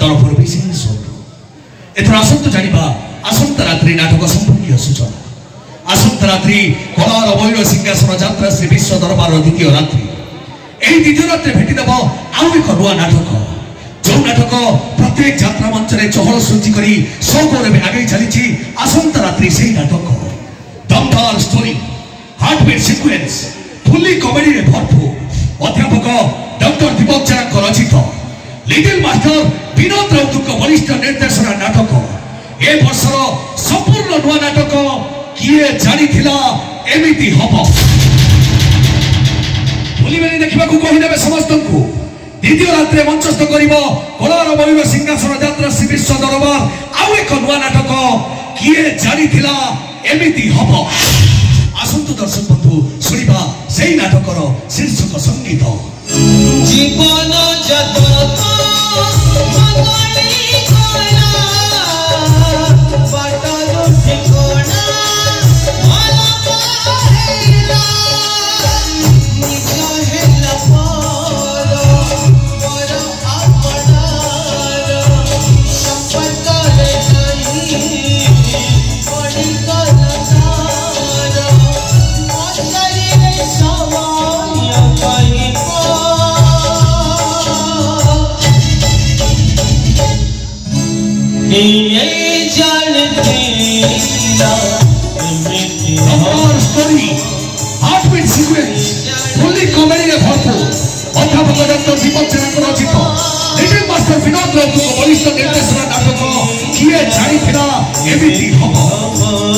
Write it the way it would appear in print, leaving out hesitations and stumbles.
तरफ विशेष एथर आसत जाना आसंता रात्रि नाटक संपूर्ण सूचना आसंता रात्रि कलार वैर सिंहासन यात्रा श्री विश्व दरबार द्वितीय रात्रि यही द्वितीय रात्रि भेटिदेव आउ एक नुआ नाटक जो नाटक प्रत्येक यात्रा मंच में चहल सृष्टि कर सौगौरव आगे चली आसंता रात्रि से नाटक दमदार story heartbeat sequence fully comedy रे भरपूर अध्यापक डॉक्टर दीपक जैन रचित लिटिल मास्टर विनोद राउत वरिष्ठ निर्देशना नाटक ए वर्षर संपूर्ण नुआ नाटक किए जानी एमिति हम भूलिबेनी देखा कहीदेवे समस्त को द्वितीय रात्रि मंचस्थ कर कलार मयूर सिंहासन यात्रा श्री विश्व दरबार आउ एक नुआ नाटक किए जानी एमिति हम आसतु दर्शक बंधु शुणा से नाटकर शीर्षक संगीत जीवन story heartbeat sequence fully comedy रे भरपूर अध्यापक डॉक्टर दीपक जैन रचित लिटिल मास्टर विनोद राउत वरिष्ठ निर्देशना नाटक किए जानी एमिति हम